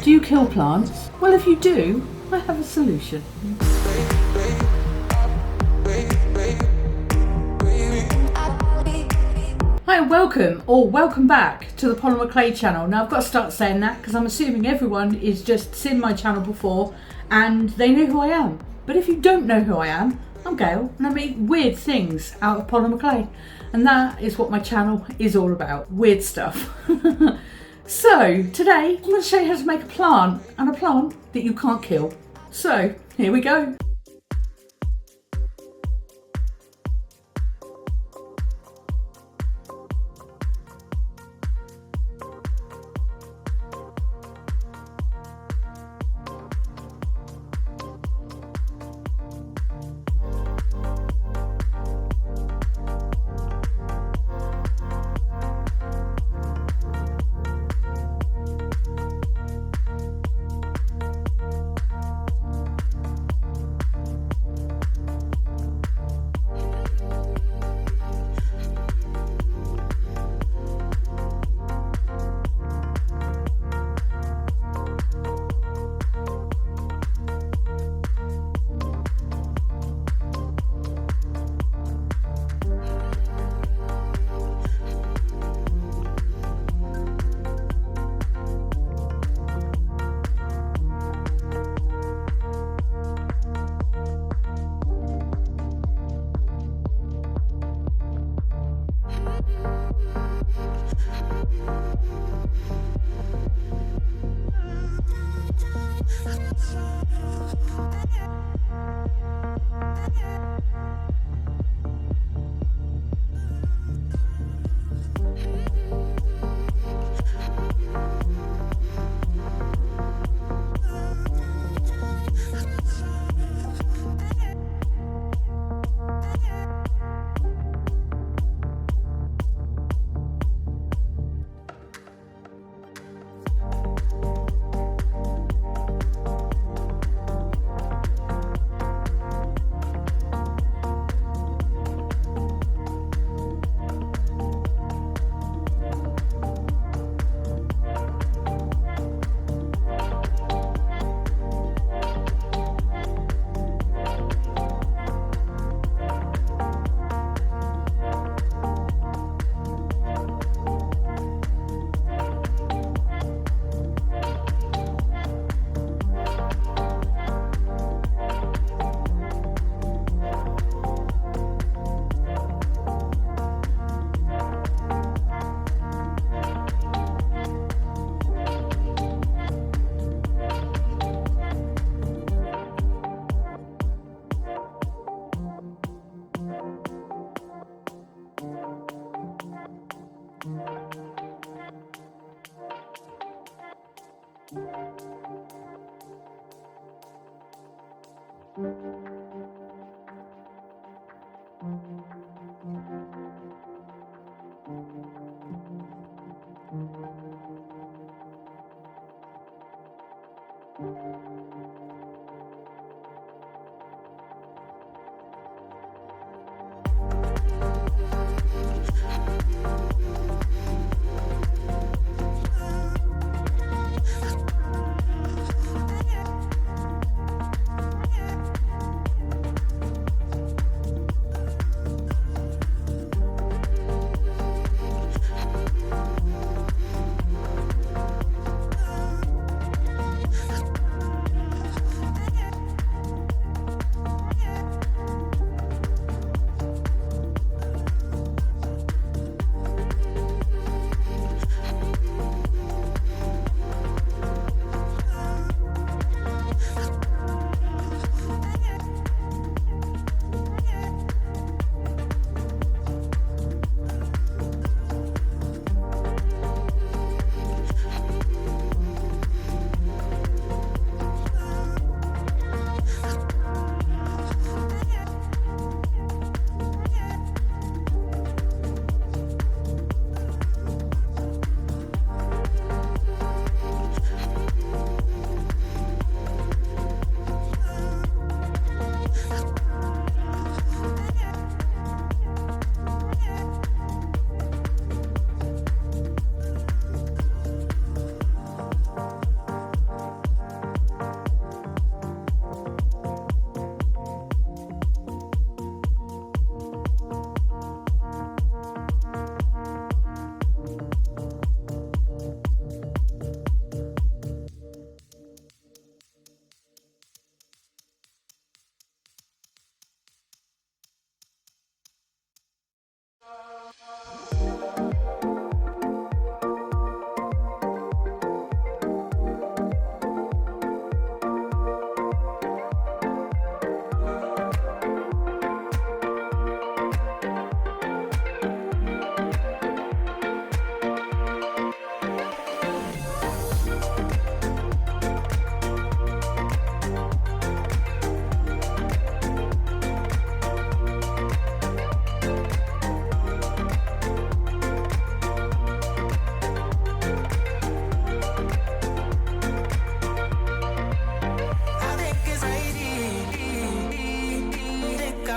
Do you kill plants? Well, if you do, I have a solution. Hi and welcome back to the Polymer Clay channel. Now I've got to start saying that because I'm assuming everyone is just seen my channel before and they know who I am. But if you don't know who I am, I'm Gail and I make weird things out of polymer clay. And that is what my channel is all about, weird stuff. So today I'm going to show you how to make a plant, and a plant that you can't kill. So here we go.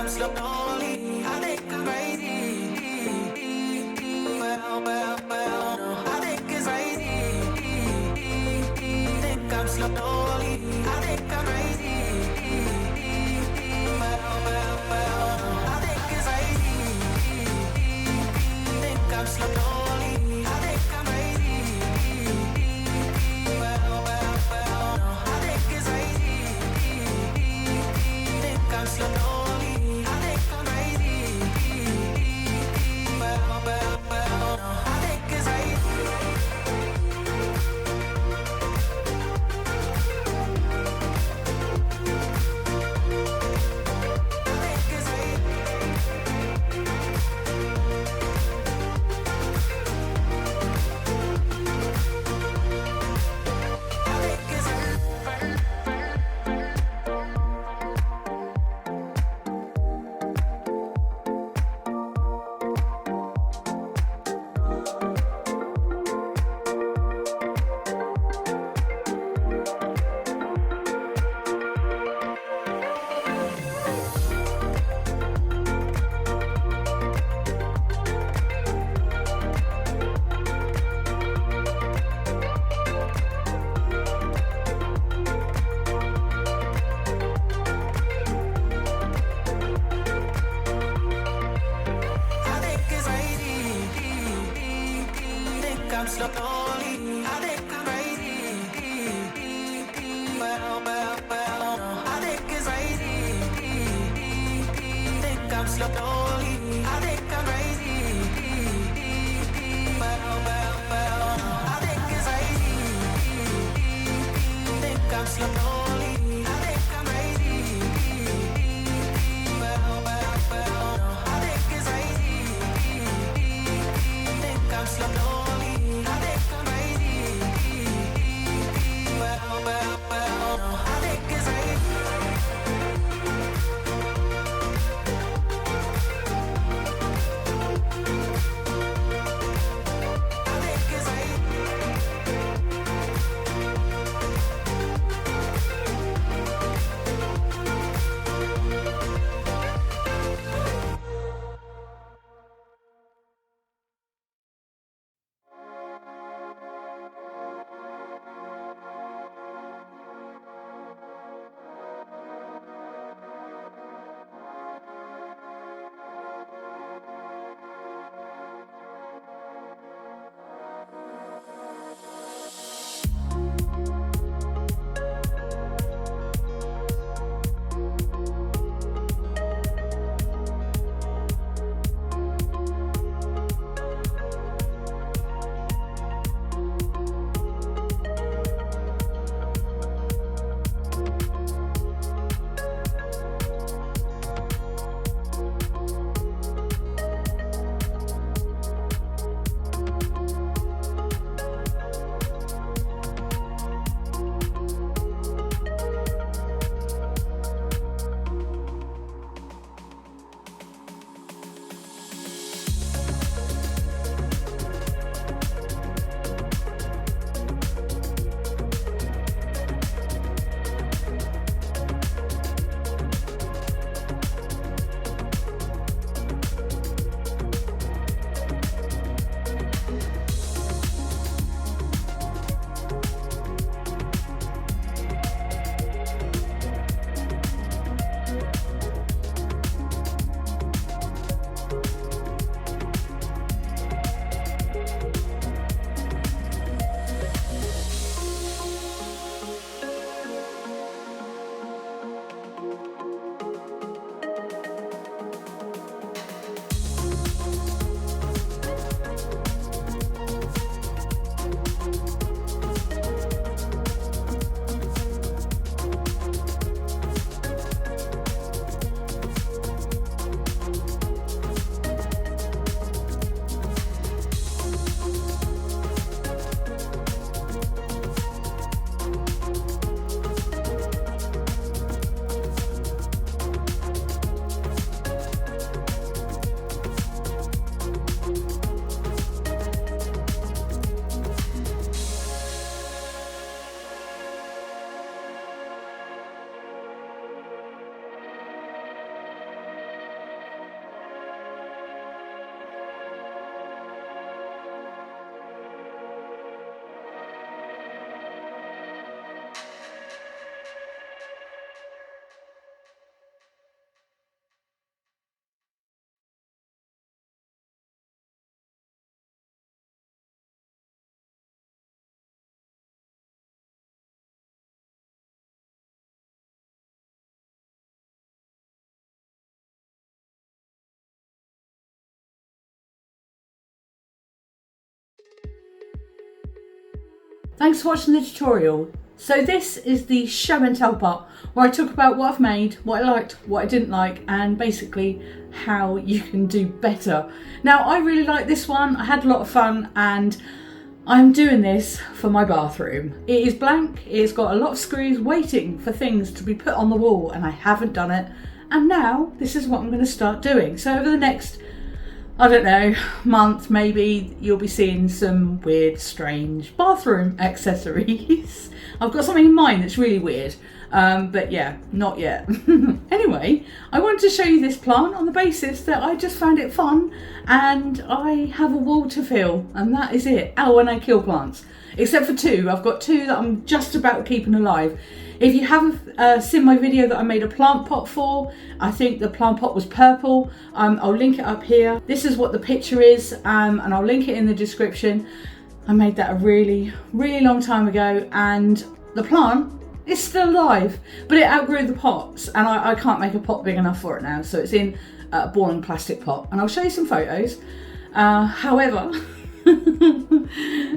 I'm slowly, I think I'm crazy. Well, no, I think it's crazy. Think I'm slowly, I think I'm crazy. Well, no, I think it's crazy. Think I'm slowly, I think I'm crazy. Well, no, I think it's crazy. Think I'm slowly, I think I'm crazy. Well, no, I think it's crazy. I'm slowly, I think I'm crazy. Well, no, I think it's crazy. Think I'm slowly, I think I'm crazy. Well, no, I think it's crazy. Think I'm slowly, I think I'm crazy. Well, no, I think it's crazy. Think I'm slowly. I think I'm crazy. Well, no, I think it's crazy. Thanks for watching the tutorial. So this is the show and tell part where I talk about what I've made, what I liked, what I didn't like, and basically how you can do better. Now I really like this one, I had a lot of fun, and I'm doing this for my bathroom. It is blank, it's got a lot of screws waiting for things to be put on the wall, and I haven't done it, and now this is what I'm going to start doing. So over the next, I don't know, month maybe, you'll be seeing some weird, strange bathroom accessories. I've got something in mind that's really weird, but yeah, not yet. Anyway, I wanted to show you this plant on the basis that I just found it fun and I have a wall to fill, and that is it. Oh, and I kill plants, except for two. I've got two that I'm just about keeping alive. If you haven't seen my video that I made a plant pot for, I think the plant pot was purple. I'll link it up here. This is what the picture is, and I'll link it in the description. I made that a really, really long time ago, and the plant is still alive, but it outgrew the pots, and I can't make a pot big enough for it now, so it's in a ball and plastic pot, and I'll show you some photos. However,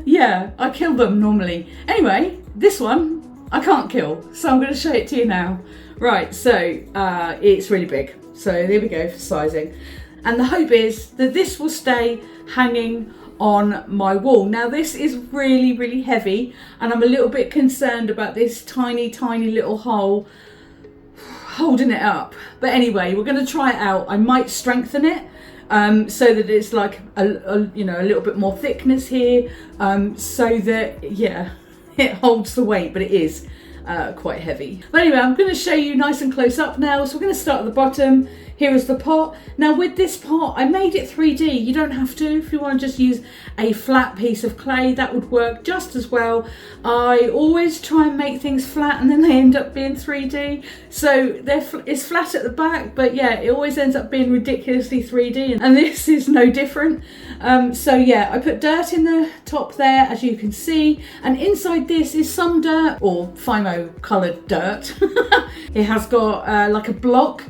yeah, I kill them normally. Anyway, this one I can't kill, so I'm going to show it to you now. Right, so it's really big, so there we go for sizing, and the hope is that this will stay hanging on my wall. Now this is really, really heavy, and I'm a little bit concerned about this tiny little hole holding it up, but anyway, we're going to try it out. I might strengthen it so that it's like a you know, a little bit more thickness here, so that, yeah, it holds the weight, but it is quite heavy. But anyway, I'm going to show you nice and close up now. So we're going to start at the bottom. Here is the pot. Now with this pot, I made it 3D. You don't have to. If you want to just use a flat piece of clay, that would work just as well. I always try and make things flat and then they end up being 3D. So it's flat at the back, but yeah, it always ends up being ridiculously 3D, and this is no different. So yeah, I put dirt in the top there, as you can see, and inside this is some dirt, or Fimo coloured dirt. It has got like a block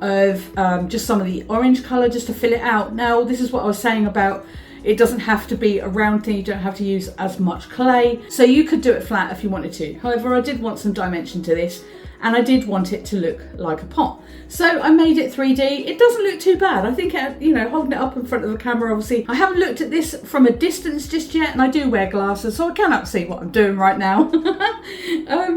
of just some of the orange colour just to fill it out. Now this is what I was saying about it doesn't have to be a round thing, you don't have to use as much clay, so you could do it flat if you wanted to. However, I did want some dimension to this, and I did want it to look like a pot, so I made it 3D. It doesn't look too bad. I think, you know, holding it up in front of the camera, obviously I haven't looked at this from a distance just yet, and I do wear glasses, so I cannot see what I'm doing right now.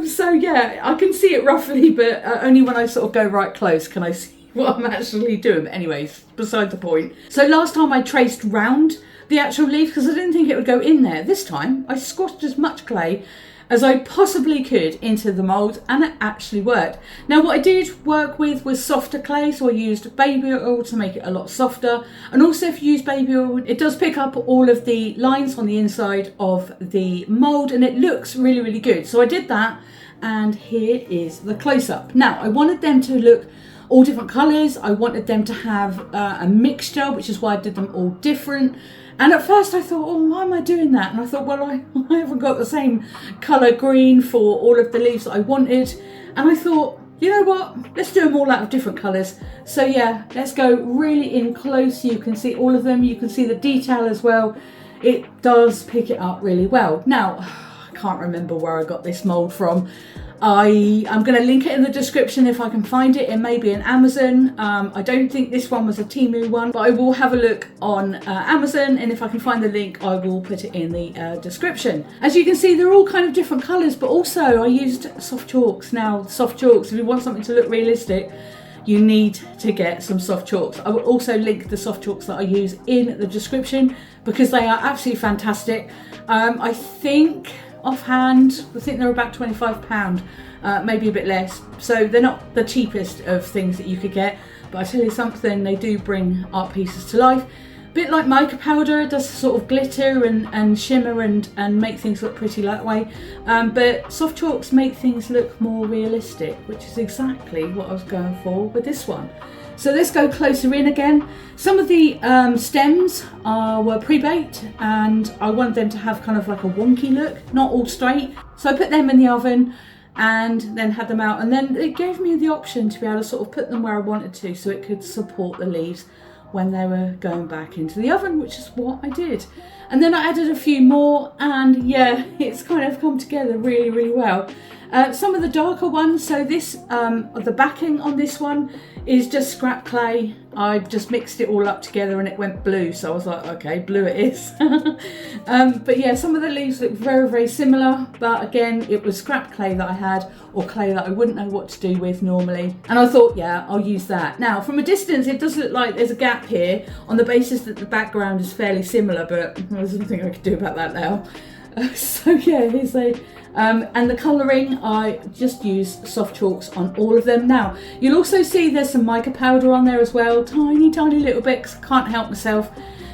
So yeah, I can see it roughly, but only when I sort of go right close can I see what I'm actually doing. But anyways, beside the point. So last time I traced round the actual leaf because I didn't think it would go in there. This time I squashed as much clay as I possibly could into the mould, and it actually worked. Now what I did work with was softer clay, so I used baby oil to make it a lot softer, and also if you use baby oil, it does pick up all of the lines on the inside of the mould, and it looks really, really good. So I did that, and here is the close-up. Now I wanted them to look all different colours. I wanted them to have a mixture, which is why I did them all different. And at first I thought, oh, why am I doing that? And I thought, well, I haven't got the same colour green for all of the leaves that I wanted. And I thought, you know what, let's do them all out of different colours. So yeah, let's go really in close. You can see all of them. You can see the detail as well. It does pick it up really well. Now, I can't remember where I got this mould from. I'm going to link it in the description if I can find it. It may be an Amazon. I don't think this one was a Temu one, but I will have a look on Amazon, and if I can find the link I will put it in the description. As you can see, they're all kind of different colours, but also I used soft chalks. Now soft chalks, if you want something to look realistic, you need to get some soft chalks. I will also link the soft chalks that I use in the description because they are absolutely fantastic. I think offhand, I think they're about £25, maybe a bit less. So they're not the cheapest of things that you could get, but I tell you something, they do bring art pieces to life. A bit like mica powder, it does sort of glitter and shimmer and make things look pretty that way. But soft chalks make things look more realistic, which is exactly what I was going for with this one. So let's go closer in again. Some of the stems were pre-baked, and I wanted them to have kind of like a wonky look, not all straight. So I put them in the oven and then had them out, and then it gave me the option to be able to sort of put them where I wanted to so it could support the leaves when they were going back into the oven, which is what I did. And then I added a few more, and yeah, it's kind of come together really, really well. Some of the darker ones, so this, the backing on this one is just scrap clay. I just mixed it all up together and it went blue, so I was like, okay, blue it is. But yeah, some of the leaves look very, very similar, but again, it was scrap clay that I had, or clay that I wouldn't know what to do with normally. And I thought, yeah, I'll use that. Now, from a distance, it does look like there's a gap here on the basis that the background is fairly similar, but there's nothing I could do about that now. So yeah, here's a... and the colouring, I just use soft chalks on all of them. Now, you'll also see there's some mica powder on there as well. Tiny, tiny little bit, 'cause I can't help myself.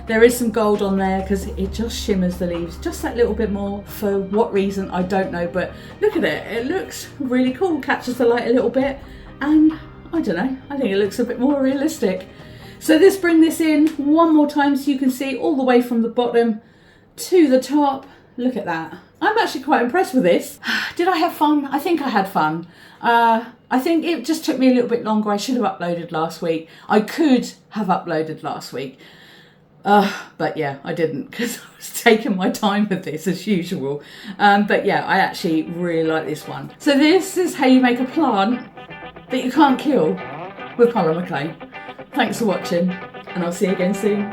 There is some gold on there because it just shimmers the leaves just that little bit more. For what reason, I don't know. But look at it. It looks really cool. Catches the light a little bit. And I don't know. I think it looks a bit more realistic. So let's bring this in one more time so you can see all the way from the bottom to the top. Look at that. I'm actually quite impressed with this. Did I have fun? I think I had fun. I think it just took me a little bit longer. I should have uploaded last week. I could have uploaded last week. But yeah, I didn't because I was taking my time with this as usual. But yeah, I actually really like this one. So this is how you make a plant that you can't kill with polymer clay. Thanks for watching, and I'll see you again soon.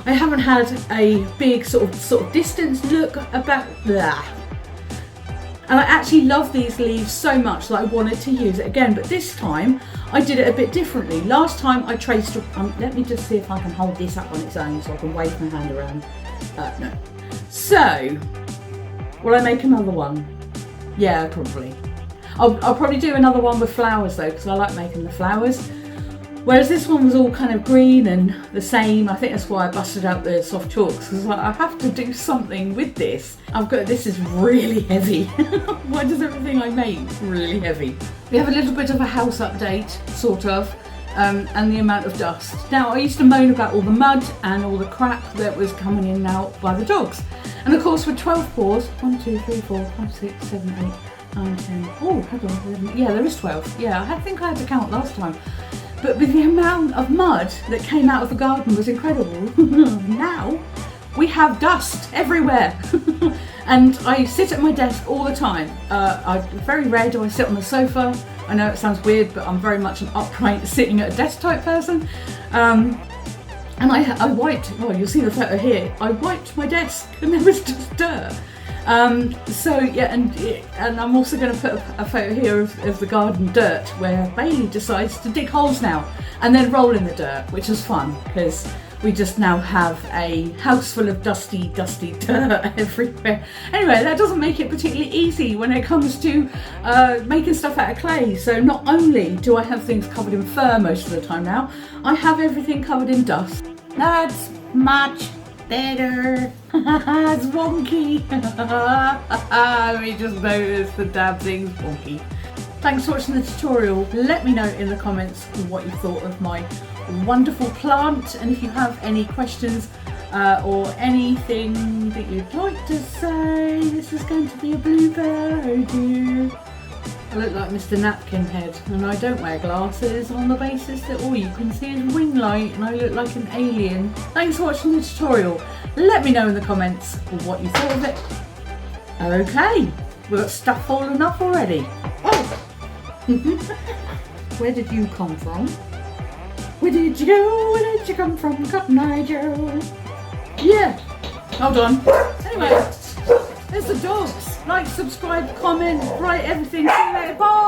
I haven't had a big sort of distance look about that. And I actually love these leaves so much that I wanted to use it again, but this time I did it a bit differently. Last time I traced, let me just see if I can hold this up on its own so I can wave my hand around. No. So, will I make another one? Yeah, probably. I'll probably do another one with flowers though, because I like making the flowers. Whereas this one was all kind of green and the same. I think that's why I busted out the soft chalks, because I have to do something with this. This is really heavy. Why does everything I make really heavy? We have a little bit of a house update, sort of, and the amount of dust. Now, I used to moan about all the mud and all the crap that was coming in and out by the dogs. And of course with 12 paws, 1, 2, 3, 4, 5, 6, 7, 8, 9, 10, oh, hold on, 11. Yeah, there is 12. Yeah, I think I had to count last time. But with the amount of mud that came out of the garden was incredible. Now we have dust everywhere. And I sit at my desk all the time. Very rare do I sit on the sofa. I know it sounds weird, but I'm very much an upright sitting at a desk type person. And I wiped, well, you'll see the photo here. I wiped my desk and there was just dirt. So yeah, and I'm also going to put a photo here of the garden dirt where Bailey decides to dig holes now and then roll in the dirt, which is fun because we just now have a house full of dusty dirt everywhere. Anyway, that doesn't make it particularly easy when it comes to making stuff out of clay. So not only do I have things covered in fur most of the time now, I have everything covered in dust. That's much better. It's wonky. We just noticed the damn thing's wonky. Thanks for watching the tutorial. Let me know in the comments what you thought of my wonderful plant, and if you have any questions or anything that you'd like to say. This is going to be a blooper, oh dear. I look like Mr. Napkin Head, and I don't wear glasses on the basis that all you can see is wing light and I look like an alien. Thanks for watching the tutorial. Let me know in the comments what you thought of it. Okay, we've got stuff falling off already. Oh! Where did you come from? Where did you come from, Cotton Eye Joe? Yeah, hold on. Anyway, there's the dogs. Like, subscribe, comment, write everything. See you later, bye!